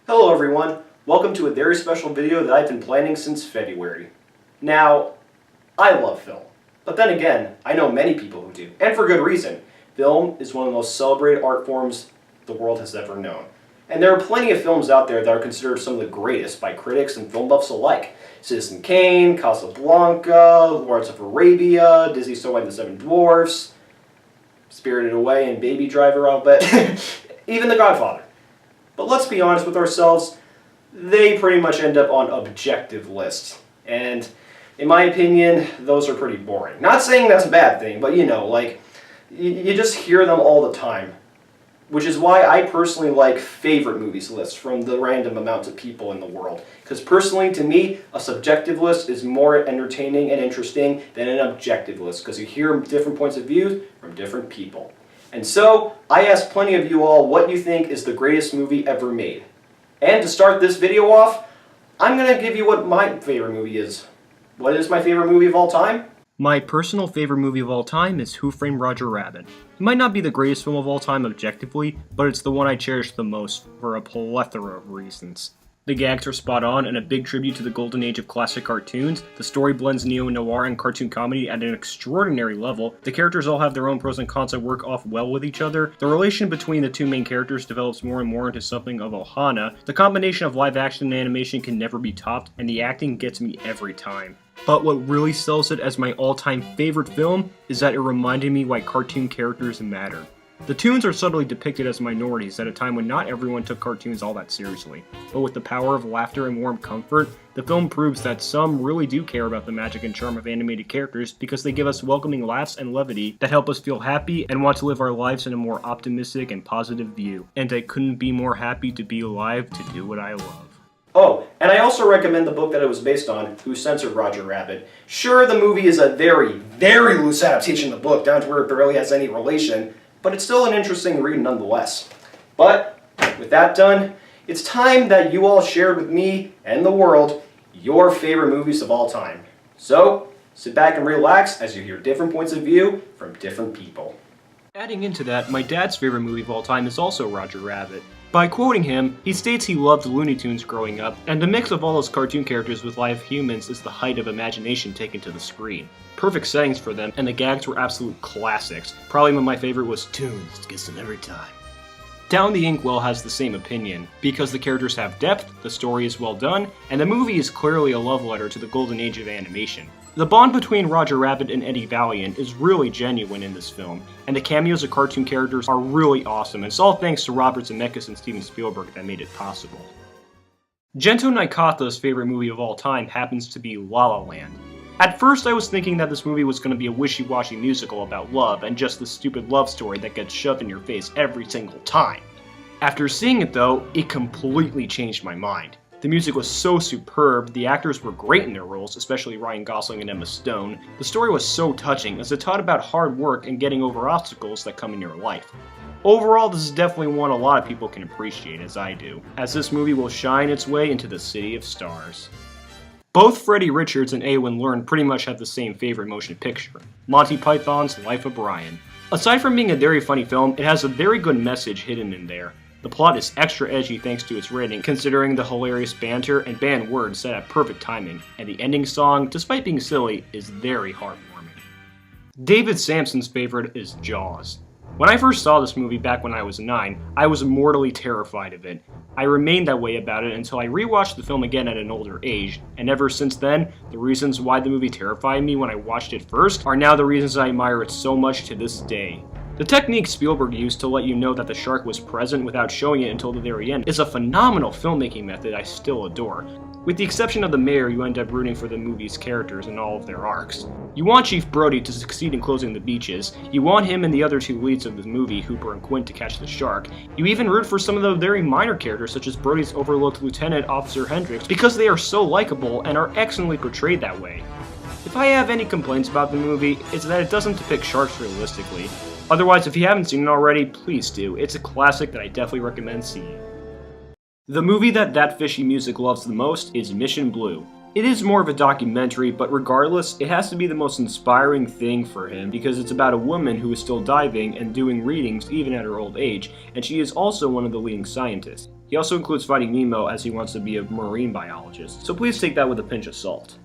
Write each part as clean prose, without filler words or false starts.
Hello everyone, welcome to a very special video that I've been planning since February. Now, I love film, but then again, I know many people who do, and for good reason. Film is one of the most celebrated art forms the world has ever known. And there are plenty of films out there that are considered some of the greatest by critics and film buffs alike. Citizen Kane, Casablanca, Lawrence of Arabia, Disney's Snow White and the Seven Dwarfs, Spirited Away and Baby Driver, I'll bet, even The Godfather. But let's be honest with ourselves, they pretty much end up on objective lists. And in my opinion, those are pretty boring. Not saying that's a bad thing, but you just hear them all the time. Which is why I personally like favorite movies lists from the random amounts of people in the world. Because personally, to me, a subjective list is more entertaining and interesting than an objective list. Because you hear different points of view from different people. And so, I asked plenty of you all what you think is the greatest movie ever made. And to start this video off, I'm going to give you what my favorite movie is. What is my favorite movie of all time? My personal favorite movie of all time is Who Framed Roger Rabbit. It might not be the greatest film of all time objectively, but it's the one I cherish the most for a plethora of reasons. The gags are spot on and a big tribute to the golden age of classic cartoons. The story blends neo-noir and cartoon comedy at an extraordinary level. The characters all have their own pros and cons that work off well with each other. The relation between the two main characters develops more and more into something of Ohana. The combination of live action and animation can never be topped, and the acting gets me every time. But what really sells it as my all-time favorite film is that it reminded me why cartoon characters matter. The toons are subtly depicted as minorities at a time when not everyone took cartoons all that seriously. But with the power of laughter and warm comfort, the film proves that some really do care about the magic and charm of animated characters because they give us welcoming laughs and levity that help us feel happy and want to live our lives in a more optimistic and positive view. And I couldn't be more happy to be alive to do what I love. Oh, and I also recommend the book that it was based on, Who Censored Roger Rabbit. Sure, the movie is a very, very loose adaptation of the book, down to where it barely has any relation, but it's still an interesting read nonetheless. But, with that done, it's time that you all shared with me and the world your favorite movies of all time. So, sit back and relax as you hear different points of view from different people. Adding into that, my dad's favorite movie of all time is also Roger Rabbit. By quoting him, he states he loved Looney Tunes growing up, and the mix of all those cartoon characters with live humans is the height of imagination taken to the screen. Perfect settings for them, and the gags were absolute classics. Probably my favorite was Tunes, gets them every time. Down the Inkwell has the same opinion, because the characters have depth, the story is well done, and the movie is clearly a love letter to the golden age of animation. The bond between Roger Rabbit and Eddie Valiant is really genuine in this film, and the cameos of cartoon characters are really awesome, and it's all thanks to Robert Zemeckis and Steven Spielberg that made it possible. Gento Naikata's favorite movie of all time happens to be La La Land. At first I was thinking that this movie was going to be a wishy-washy musical about love and just the stupid love story that gets shoved in your face every single time. After seeing it though, it completely changed my mind. The music was so superb, the actors were great in their roles, especially Ryan Gosling and Emma Stone. The story was so touching as it taught about hard work and getting over obstacles that come in your life. Overall, this is definitely one a lot of people can appreciate, as I do, as this movie will shine its way into the City of Stars. Both Freddie Richards and Eowyn Learn pretty much have the same favorite motion picture, Monty Python's Life of Brian. Aside from being a very funny film, it has a very good message hidden in there. The plot is extra edgy thanks to its rating, considering the hilarious banter and banned words set at perfect timing, and the ending song, despite being silly, is very heartwarming. David Sampson's favorite is Jaws. When I first saw this movie back when I was 9, I was mortally terrified of it. I remained that way about it until I rewatched the film again at an older age, and ever since then, the reasons why the movie terrified me when I watched it first are now the reasons I admire it so much to this day. The technique Spielberg used to let you know that the shark was present without showing it until the very end is a phenomenal filmmaking method I still adore. With the exception of the mayor, you end up rooting for the movie's characters and all of their arcs. You want Chief Brody to succeed in closing the beaches, you want him and the other two leads of the movie, Hooper and Quint, to catch the shark, you even root for some of the very minor characters such as Brody's overlooked Lieutenant Officer Hendricks because they are so likable and are excellently portrayed that way. If I have any complaints about the movie, it's that it doesn't depict sharks realistically. Otherwise, if you haven't seen it already, please do. It's a classic that I definitely recommend seeing. The movie that Fishy Music loves the most is Mission Blue. It is more of a documentary, but regardless, it has to be the most inspiring thing for him because it's about a woman who is still diving and doing readings even at her old age, and she is also one of the leading scientists. He also includes Finding Nemo as he wants to be a marine biologist, so please take that with a pinch of salt.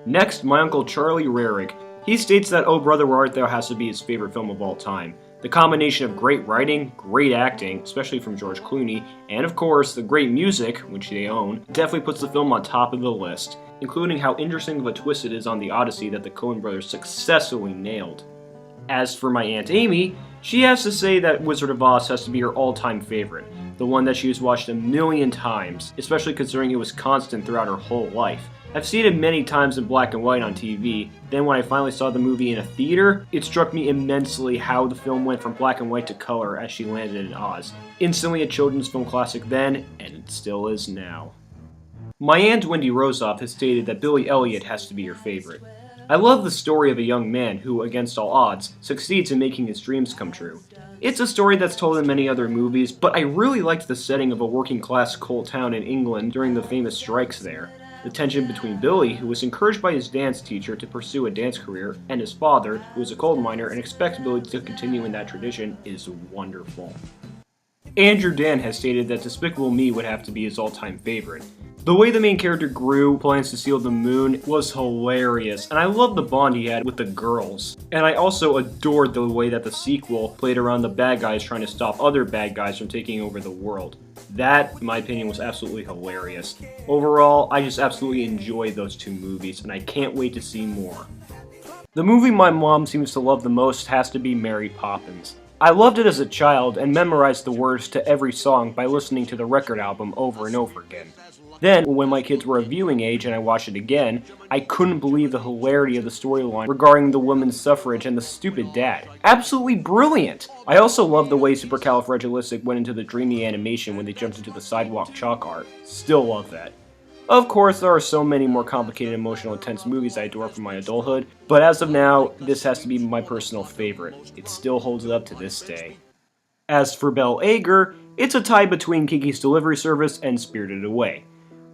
Next, my uncle Charlie Rarick. He states that Oh Brother Where Art Thou has to be his favorite film of all time. The combination of great writing, great acting, especially from George Clooney, and of course the great music, which they own, definitely puts the film on top of the list, including how interesting of a twist it is on the Odyssey that the Coen brothers successfully nailed. As for my Aunt Amy, she has to say that Wizard of Oz has to be her all-time favorite, the one that she has watched a million times, especially considering it was constant throughout her whole life. I've seen it many times in black and white on TV, then when I finally saw the movie in a theater, it struck me immensely how the film went from black and white to color as she landed in Oz. Instantly a children's film classic then, and it still is now. My Aunt Wendy Rosoff has stated that Billy Elliot has to be her favorite. I love the story of a young man who, against all odds, succeeds in making his dreams come true. It's a story that's told in many other movies, but I really liked the setting of a working-class coal town in England during the famous strikes there. The tension between Billy, who was encouraged by his dance teacher to pursue a dance career, and his father, who was a coal miner and expects Billy to continue in that tradition, is wonderful. Andrew Dan has stated that Despicable Me would have to be his all-time favorite. The way the main character grew, plans to steal the moon, was hilarious, and I loved the bond he had with the girls. And I also adored the way that the sequel played around the bad guys trying to stop other bad guys from taking over the world. That, in my opinion, was absolutely hilarious. Overall, I just absolutely enjoyed those two movies, and I can't wait to see more. The movie my mom seems to love the most has to be Mary Poppins. I loved it as a child and memorized the words to every song by listening to the record album over and over again. Then, when my kids were of viewing age and I watched it again, I couldn't believe the hilarity of the storyline regarding the women's suffrage and the stupid dad. Absolutely brilliant! I also love the way Supercalifragilistic went into the dreamy animation when they jumped into the sidewalk chalk art. Still love that. Of course, there are so many more complicated, emotional, intense movies I adore from my adulthood, but as of now, this has to be my personal favorite. It still holds up to this day. As for Belle Ager, it's a tie between Kiki's Delivery Service and Spirited Away.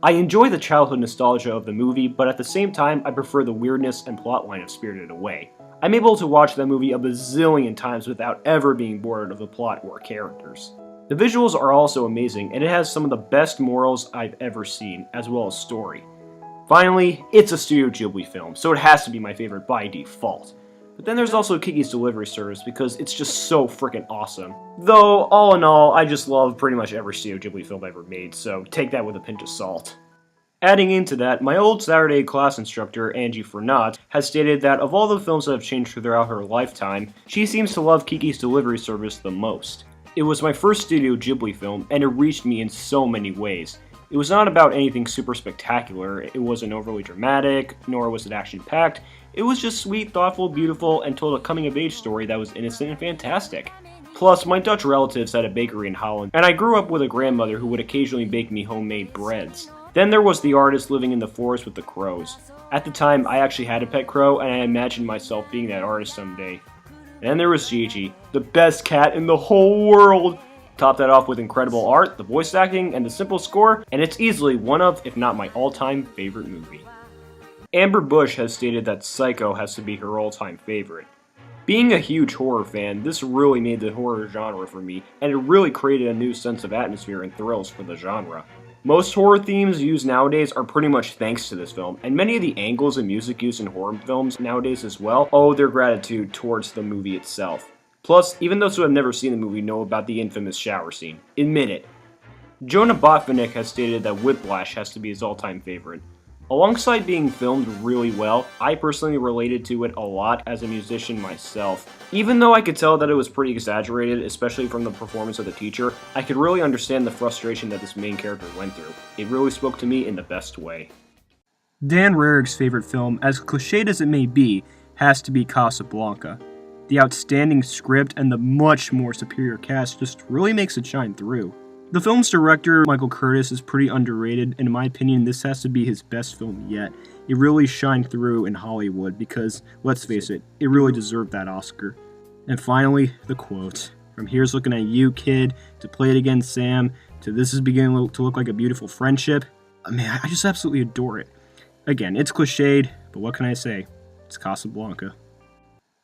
I enjoy the childhood nostalgia of the movie, but at the same time, I prefer the weirdness and plotline of Spirited Away. I'm able to watch that movie a bazillion times without ever being bored of the plot or characters. The visuals are also amazing, and it has some of the best morals I've ever seen, as well as story. Finally, it's a Studio Ghibli film, so it has to be my favorite by default. But then there's also Kiki's Delivery Service because it's just so freaking awesome. Though, all in all, I just love pretty much every Studio Ghibli film ever made, so take that with a pinch of salt. Adding into that, my old Saturday class instructor, Angie Fernat, has stated that of all the films that have changed throughout her lifetime, she seems to love Kiki's Delivery Service the most. It was my first Studio Ghibli film, and it reached me in so many ways. It was not about anything super spectacular, it wasn't overly dramatic, nor was it action-packed. It was just sweet, thoughtful, beautiful, and told a coming-of-age story that was innocent and fantastic. Plus, my Dutch relatives had a bakery in Holland, and I grew up with a grandmother who would occasionally bake me homemade breads. Then there was the artist living in the forest with the crows. At the time, I actually had a pet crow, and I imagined myself being that artist someday. Then there was Gigi, the best cat in the whole world! Top that off with incredible art, the voice acting, and the simple score, and it's easily one of, if not my all-time favorite movie. Amber Bush has stated that Psycho has to be her all-time favorite. Being a huge horror fan, this really made the horror genre for me, and it really created a new sense of atmosphere and thrills for the genre. Most horror themes used nowadays are pretty much thanks to this film, and many of the angles and music used in horror films nowadays as well owe their gratitude towards the movie itself. Plus, even those who have never seen the movie know about the infamous shower scene. Admit it. Jonah Botvinnik has stated that Whiplash has to be his all-time favorite. Alongside being filmed really well, I personally related to it a lot as a musician myself. Even though I could tell that it was pretty exaggerated, especially from the performance of the teacher, I could really understand the frustration that this main character went through. It really spoke to me in the best way. Dan Rarick's favorite film, as cliched as it may be, has to be Casablanca. The outstanding script and the much more superior cast just really makes it shine through. The film's director, Michael Curtis, is pretty underrated, and in my opinion, this has to be his best film yet. It really shined through in Hollywood because, let's face it, it really deserved that Oscar. And finally, the quote. From "Here's looking at you, kid," to "Play it again, Sam," to "This is beginning to look like a beautiful friendship." I mean, I just absolutely adore it. Again, it's cliched, but what can I say? It's Casablanca.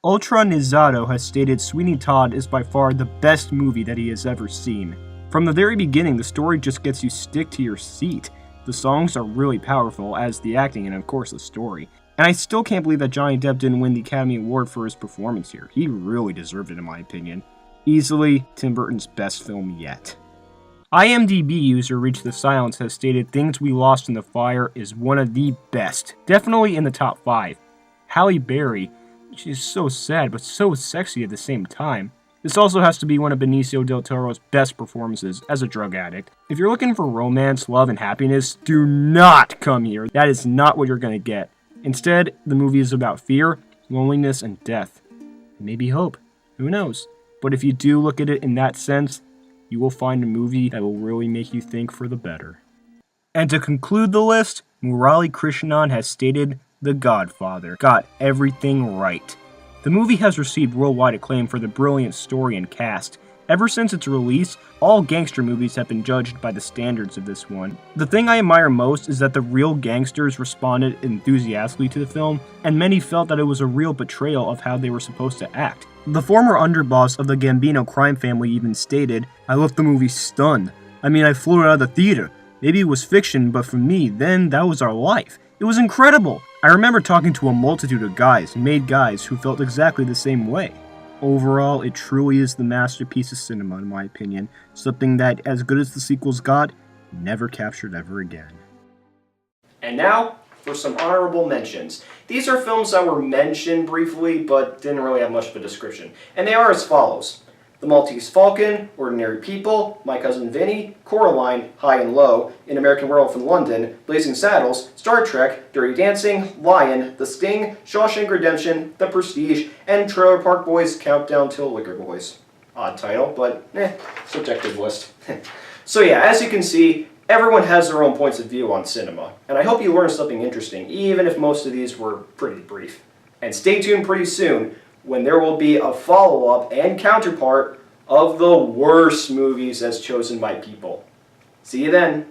Ultra Nizato has stated Sweeney Todd is by far the best movie that he has ever seen. From the very beginning, the story just gets you stick to your seat. The songs are really powerful, as the acting and of course the story. And I still can't believe that Johnny Depp didn't win the Academy Award for his performance here. He really deserved it in my opinion. Easily Tim Burton's best film yet. IMDb user Reach the Silence has stated Things We Lost in the Fire is one of the best. Definitely in the top 5. Halle Berry, she is so sad but so sexy at the same time. This also has to be one of Benicio del Toro's best performances as a drug addict. If you're looking for romance, love, and happiness, do not come here. That is not what you're going to get. Instead, the movie is about fear, loneliness, and death. Maybe hope. Who knows? But if you do look at it in that sense, you will find a movie that will really make you think for the better. And to conclude the list, Murali Krishnan has stated The Godfather got everything right. The movie has received worldwide acclaim for the brilliant story and cast. Ever since its release, all gangster movies have been judged by the standards of this one. The thing I admire most is that the real gangsters responded enthusiastically to the film, and many felt that it was a real portrayal of how they were supposed to act. The former underboss of the Gambino crime family even stated, "I left the movie stunned. I mean, I flew out of the theater. Maybe it was fiction, but for me, then that was our life. It was incredible. I remember talking to a multitude of guys, made guys, who felt exactly the same way." Overall, it truly is the masterpiece of cinema in my opinion, something that, as good as the sequels got, never captured ever again. And now, for some honorable mentions. These are films that were mentioned briefly, but didn't really have much of a description. And they are as follows: The Maltese Falcon, Ordinary People, My Cousin Vinny, Coraline, High and Low, An American Werewolf in London, Blazing Saddles, Star Trek, Dirty Dancing, Lion, The Sting, Shawshank Redemption, The Prestige, and Trailer Park Boys Countdown to Liquor Boys. Odd title, but subjective list. So yeah, as you can see, everyone has their own points of view on cinema, and I hope you learned something interesting, even if most of these were pretty brief. And stay tuned pretty soon, when there will be a follow-up and counterpart of the worst movies as chosen by people. See you then!